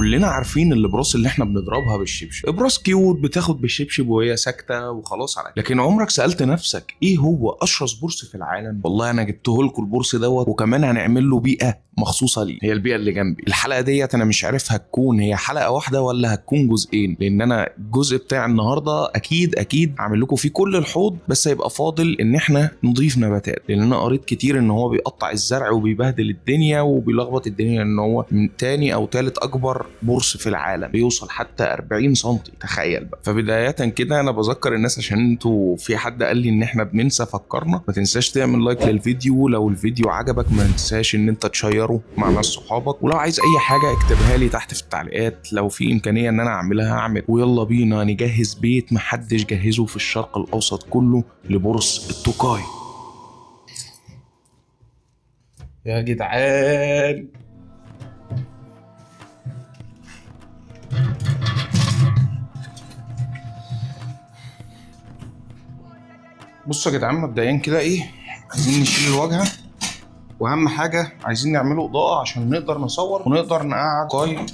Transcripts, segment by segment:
كلنا عارفين الابراس اللي احنا بنضربها بالشبشب، ابراس كيوت بتاخد بالشبشب وهي ساكته وخلاص على كده. لكن عمرك سالت نفسك ايه هو اشرس برص في العالم؟ والله انا جبته لكم البرص دوت، وكمان هنعمل له بيئه مخصوصه ليه، هي البيئه اللي جنبي. الحلقه ديت انا مش عارف هتكون هي حلقه واحده ولا هتكون جزئين، لان انا الجزء بتاع النهارده اكيد هعمل لكم فيه كل الحوض، بس هيبقى فاضل ان احنا نضيف نباتات، لان انا قريت كتير ان هو بيقطع الزرع وبيبهدل الدنيا وبيلخبط الدنيا، ان هو من تاني او تالت اكبر برص في العالم، بيوصل حتى 40 سم، تخيل بقى. فبدايه كده انا بذكر الناس، عشان انتوا في حد قال لي ان احنا بننسى، فكرنا ما تنساش تعمل لايك للفيديو، لو الفيديو عجبك ما تنساش ان انت تشيره مع ناس صحابك، ولو عايز اي حاجه اكتبها لي تحت في التعليقات، لو في امكانيه ان انا اعملها هعمل. ويلا بينا نجهز بيت محدش جهزه في الشرق الاوسط كله لبرص التوكاي. يا جدعان بصوا يا جدعان، مبدئيا كده عايزين نشيل الواجهه، واهم حاجه عايزين نعمله اضاءه عشان نقدر نصور ونقدر نقعد توكاي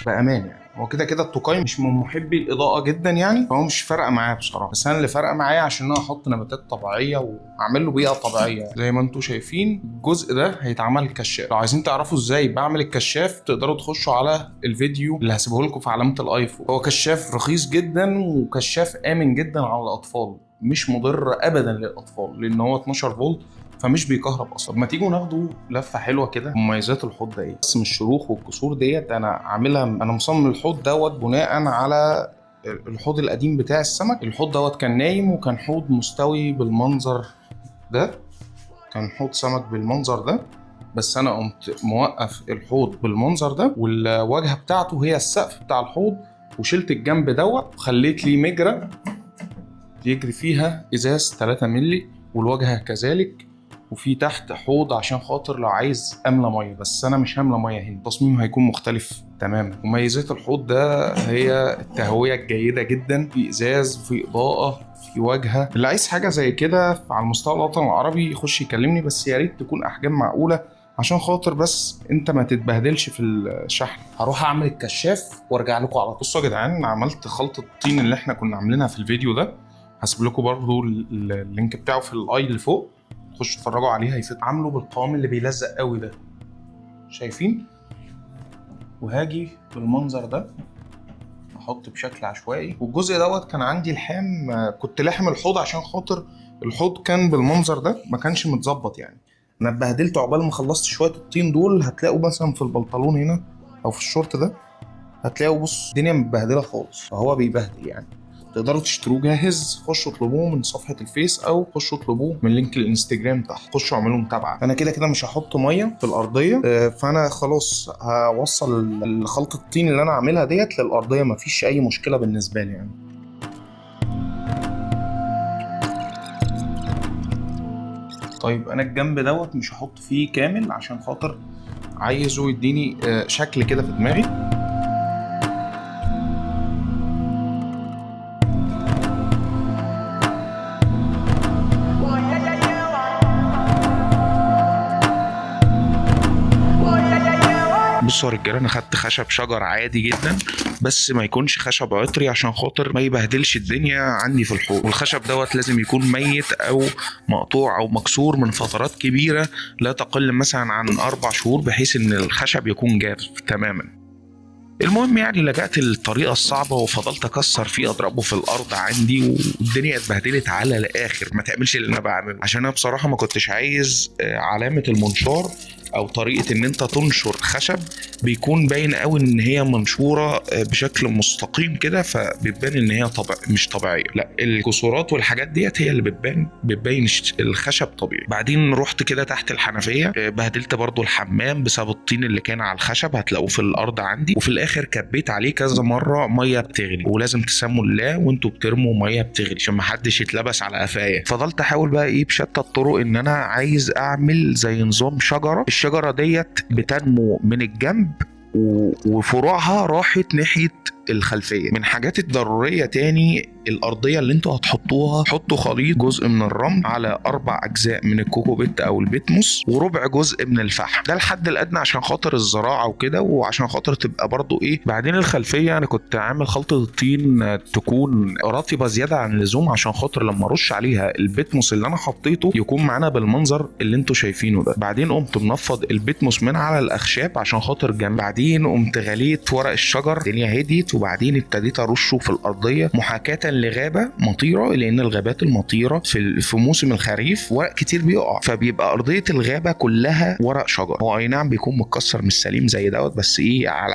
بامان. يعني هو كده التوكاي مش من محبي الاضاءه جدا يعني، فهو مش فارقه معايا بصراحه، بس انا اللي فارقه معايا عشان انا احط نباتات طبيعيه واعمل له بيئه طبيعيه. يعني زي ما انتم شايفين الجزء ده هيتعمل كشاف. لو عايزين تعرفوا ازاي بعمل الكشاف تقدروا تخشوا على الفيديو اللي هسيبه لكم في علامه الايفون. هو كشاف رخيص جدا وكشاف امن جدا على الاطفال، مش مضر ابدا للاطفال لان هو 12 فولت فمش بيكهرب اصلا. ما تيجوا ناخدوا لفه حلوه كده. مميزات الحوض ده بس من الشروخ والكسور ديت انا عاملها، انا مصمم الحوض دوت بناء على الحوض القديم بتاع السمك. الحوض دوت كان نايم وكان حوض مستوي بالمنظر ده، كان حوض سمك بالمنظر ده، بس انا قمت موقف الحوض بالمنظر ده والواجهه بتاعته هي السقف بتاع الحوض، وشلت الجنب دوت وخليت لي مجرى يجري فيها ازاز 3 مللي، والواجهه كذلك، وفي تحت حوض عشان خاطر لو عايز املى ميه، بس انا مش هملى ميه هنا، التصميم هيكون مختلف تماما. مميزات الحوض ده هي التهويه الجيده جدا، في ازاز، في اضاءه، في واجهه. اللي عايز حاجه زي كده على مستوى الوطن العربي يخش يكلمني، بس يا ريت تكون احجام معقوله عشان خاطر بس انت ما تتبهدلش في الشحن. هروح اعمل الكشاف وارجع لكم على طول. بصوا يا جدعان، عملت خلطه الطين اللي احنا كنا عاملينها في الفيديو ده، هسيب لكم برضو اللينك بتاعه في الاي اللي فوق، خشوا اتفرجوا عليه هيفيد. عامله بالقوام اللي بيلزق قوي ده، شايفين؟ وهاجي بالمنظر ده احط بشكل عشوائي. والجزء دوت كان عندي لحام، كنت لاحم الحوض عشان خاطر الحوض كان بالمنظر ده ما كانش متظبط. يعني انا اتبهدلت عقبال ما خلصت شويه الطين دول. هتلاقوا مثلا في البنطلون هنا او في الشورت ده هتلاقوا بص الدنيا متبهدله خالص، فهو بيبهدل. يعني تقدروا تشتروه جاهز، خشوا اطلبوه من صفحه الفيس او خشوا اطلبوه من لينك الانستجرام تحت، خشوا اعملوا متابعه. انا كده مش هحط ميه في الارضيه، فانا خلاص هوصل خلطه الطين اللي انا عاملها ديت للارضيه، مفيش اي مشكله بالنسبه لي يعني. طيب انا الجنب دوت مش هحط فيه كامل عشان خاطر عايزه يديني شكل كده في دماغي. بصوا يا رجاله، انا خدت خشب شجر عادي جدا، بس ما يكونش خشب عطري عشان خاطر ما يبهدلش الدنيا عندي في الحوض. والخشب دوت لازم يكون ميت او مقطوع او مكسور من فترات كبيره لا تقل مثلا عن 4 شهور، بحيث ان الخشب يكون جاف تماما. المهم يعني لجأت للطريقة الصعبة وفضلت أكسر فيه أضربه في الأرض عندي، والدنيا اتبهدلت على الآخر. ما تعملش اللي أنا بعمله، عشان أنا بصراحة ما كنتش عايز علامة المنشار او طريقه ان انت تنشر خشب بيكون باين قوي ان هي منشوره بشكل مستقيم كده، فبتبان ان هي مش طبيعيه. لا، الكسورات والحاجات ديت هي اللي بتبين الخشب طبيعي. بعدين رحت كده تحت الحنفيه، بهدلت برضو الحمام بسبب الطين اللي كان على الخشب، هتلاقوه في الارض عندي. وفي الاخر كبيت عليه كذا مره ميه بتغلي، ولازم تسموا الله وانتوا بترموا ميه بتغلي عشان ما حدش يتلبس على قفايا. فضلت احاول بقى بشتى الطرق ان انا عايز اعمل زي نظام شجره. الشجره ديت بتنمو من الجنب وفروعها راحت ناحيه الخلفيه. من حاجات الضروريه تاني الارضيه اللي انتوا هتحطوها حطوا خليط جزء من الرمل على 4 اجزاء من الكوكو بيت او البيتموس وربع جزء من الفحم. ده الحد الادنى عشان خاطر الزراعه وكده، وعشان خاطر تبقى برضو ايه. بعدين الخلفيه انا كنت عامل خلطه الطين تكون رطبه زياده عن اللزوم عشان خاطر لما ارش عليها البيتموس اللي انا حطيته يكون معانا بالمنظر اللي انتوا شايفينه ده. بعدين قمت منفض البيتموس من على الاخشاب عشان خاطر جنب. بعدين قمت غليت ورق الشجر، الدنيا هديت، وبعدين ابتديت ارشه في الارضيه محاكاه لغابه مطيره، لان الغابات المطيره في موسم الخريف ورق كتير بيقع، فبيبقى ارضيه الغابه كلها ورق شجر. هو اي نعم بيكون متكسر مش سليم زي دوت، بس ايه على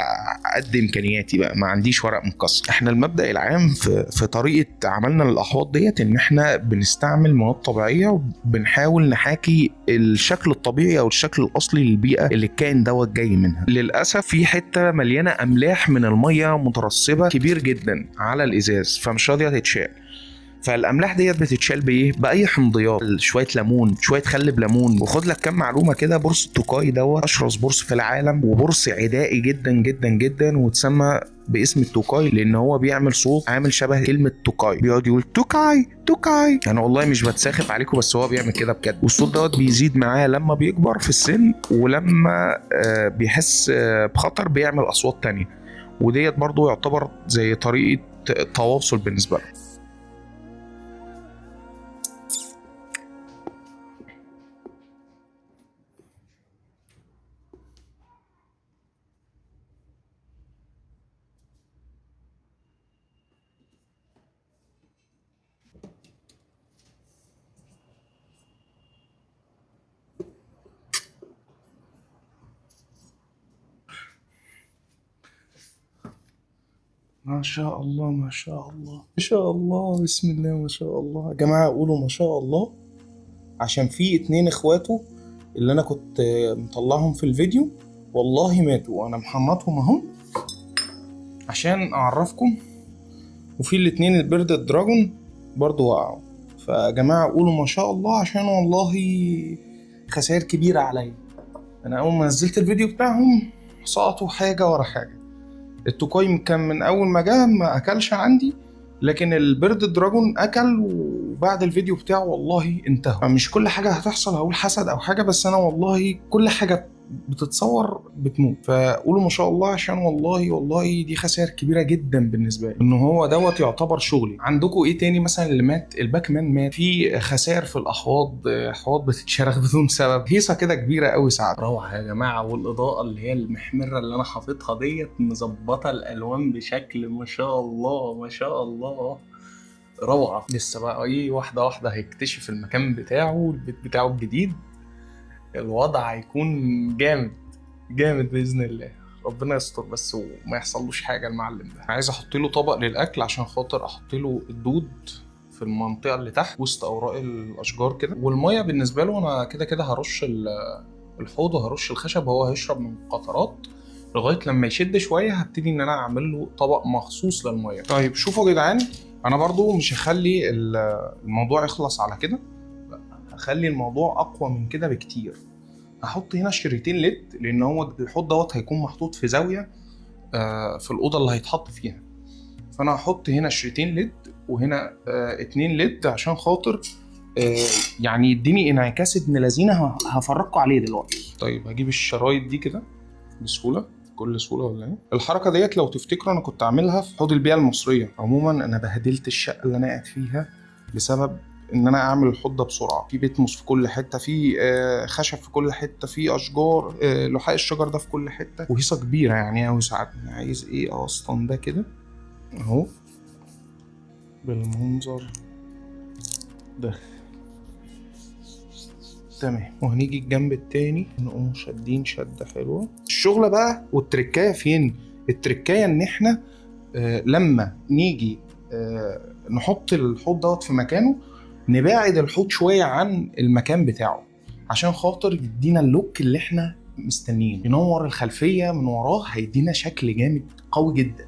قد امكانياتي بقى، ما عنديش ورق متكسر. احنا المبدا العام في طريقه عملنا للاحواض ديت ان احنا بنستعمل مواد طبيعيه وبنحاول نحاكي الشكل الطبيعي او الشكل الاصلي للبيئه اللي الكائن دوت جاي منها. للاسف في حته مليانه املاح من الميه مترسبه كبير جدا على الازاز، فمش راضيه تتشال. فالاملاح ديت بتتشال بايه؟ باي حمضيات، شويه ليمون، شويه خل بليمون. وخد لك كام معلومه كده، بورصه توكاي دوت اشرس بورص في العالم، وبورص عدائي جدا جدا جدا، وتسمى باسم التوكاي لان هو بيعمل صوت عامل شبه كلمه توكاي، بيقعد يقول توكاي توكاي. انا والله مش بتساخف عليكم، بس هو بيعمل كده بجد. والصوت دوت بيزيد معاه لما بيكبر في السن، ولما بيحس بخطر بيعمل اصوات تانية. وديت برضو يعتبر زي طريقه تواصل بالنسبه له. ما شاء الله ما شاء الله ما شاء الله، بسم الله ما شاء الله. يا جماعة قولوا ما شاء الله، عشان في 2 اخواته اللي انا كنت مطلعهم في الفيديو والله ماتوا، انا محنطهم اهو عشان اعرفكم. وفي ال2 البرد الدراجون برضو وقعوا. فيا جماعة قولوا ما شاء الله، عشان والله خسائر كبيرة عليا. انا اول ما نزلت الفيديو بتاعهم سقطوا حاجة ورا حاجة. التوكاي كان من اول ما جه ما اكلش عندي، لكن البرد دراجون اكل، وبعد الفيديو بتاعه والله انتهى. فمش كل حاجه هتحصل هقول حسد او حاجه، بس انا والله كل حاجه بتتصور بتموت. فقولوا ما شاء الله، عشان والله دي خسائر كبيره جدا بالنسبه لي، ان هو دوت يعتبر شغلي. عندكم ايه تاني مثلا اللي مات؟ الباك مان مات، في خسائر في الاحواض، احواض بتتشرخ بدون سبب، هيصه كده كبيره قوي ساعات. روعه يا جماعه. والاضاءه اللي هي المحمره اللي انا حاططها ديت مظبطه الالوان بشكل ما شاء الله ما شاء الله، روعه. لسه بقى ايه، واحده واحده هيكتشف المكان بتاعه، البيت بتاعه الجديد. الوضع هيكون جامد جامد باذن الله. ربنا يستر بس وما يحصلوش حاجه المعلم ده. عايز احط له طبق للاكل عشان خاطر احط له الدود في المنطقه اللي تحت وسط اوراق الاشجار كده. والميه بالنسبه له انا كده كده هرش الحوض وهرش الخشب، هو هيشرب من قطرات لغايه لما يشد شويه. هبتدي ان انا اعمل له طبق مخصوص للميه. طيب شوفوا يا جدعان، انا برضو مش هخلي الموضوع يخلص على كده، هخلي الموضوع اقوى من كده بكتير. هحط هنا شريطين ليد، لان هو الحوض دوت هيكون محطوط في زاويه في الاوضه اللي هيتحط فيها. فانا هحط هنا شريطين ليد وهنا 2 ليد عشان خاطر يعني يديني انعكاس ابن لذينه. هفرجكم عليه دلوقتي. طيب هجيب الشرايط دي كده بسهوله، بكل سهوله ولا ايه؟ الحركه ديت لو تفتكروا انا كنت عاملها في حوض البيئه المصريه. عموما انا بهدلت الشقه اللي انا قاعد فيها بسبب ان انا اعمل الحوض ده بسرعه. في بيتموس في كل حته، في خشب في كل حته، في اشجار، لحاء الشجر ده في كل حته، وهيصه كبيره يعني قوي ساعات. عايز ايه اصلا ده كده اهو بالمنظر ده تمام. وهنيجي الجنب التاني نقوم شادين شده حلوه. الشغله بقى والتركايه فين؟ التركايه ان احنا لما نيجي نحط الحوض دوت في مكانه، نبعد الحوض شويه عن المكان بتاعه عشان خاطر يدينا اللوك اللي احنا مستنيين. ينور الخلفيه من وراه، هيدينا شكل جامد قوي جدا.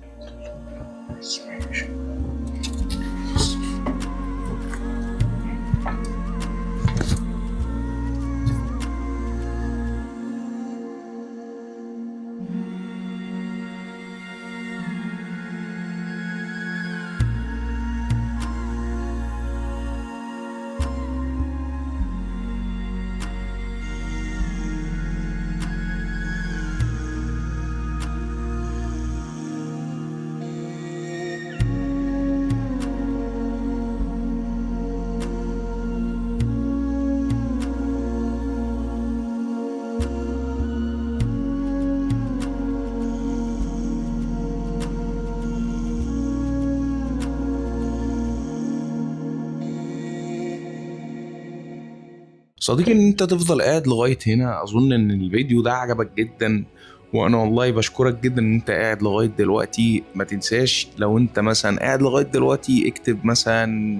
صديقي ان انت تفضل قاعد لغاية هنا، اظن ان الفيديو ده عجبك جدا، وانا والله بشكرك جدا ان انت قاعد لغاية دلوقتي. ما تنساش لو انت مثلا قاعد لغاية دلوقتي اكتب مثلا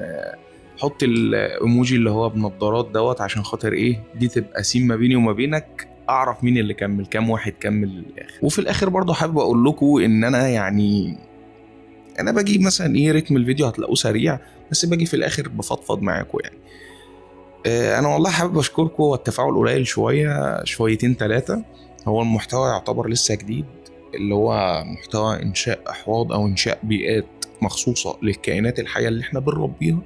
حط الايموجي اللي هو بنضارات دوت، عشان خاطر ايه دي تبقى سين ما بيني وما بينك، اعرف مين اللي كمل، كام واحد كمل للاخر. وفي الاخر برضه حابب اقول لكم ان انا يعني انا باجي مثلا ايه رتم الفيديو هتلاقوه سريع، بس باجي في الاخر بفضفض معاكم يعني. انا والله حابب اشكركم، والتفاعل قليل شويه شويتين ثلاثه. هو المحتوى يعتبر لسه جديد، اللي هو محتوى انشاء احواض او انشاء بيئات مخصوصه للكائنات الحيه اللي احنا بنربيها.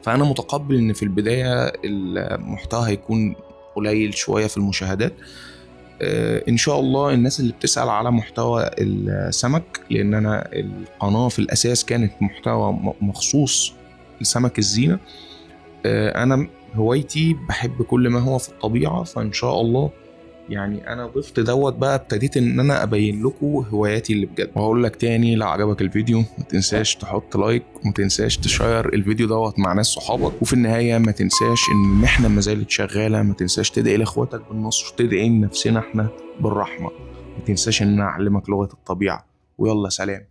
فانا متقبل ان في البدايه المحتوى هيكون قليل شويه في المشاهدات. ان شاء الله الناس اللي بتسأل على محتوى السمك، لان انا القناة في الاساس كانت محتوى مخصوص لسمك الزينة. انا هوايتي بحب كل ما هو في الطبيعة، فان شاء الله يعني انا ضفت دوت بقى، ابتديت ان انا ابين لكم هواياتي اللي بجد. وهقول لك تاني، لو عجبك الفيديو ما تنساش تحط لايك، وما تنساش تشير الفيديو دوت مع ناس صحابك. وفي النهاية ما تنساش ان المحنة ما زالت شغالة، ما تنساش تدعي لاخواتك بالنصر، تدعي لنفسنا احنا بالرحمة، ما تنساش ان انا اعلمك لغة الطبيعة. ويلا سلام.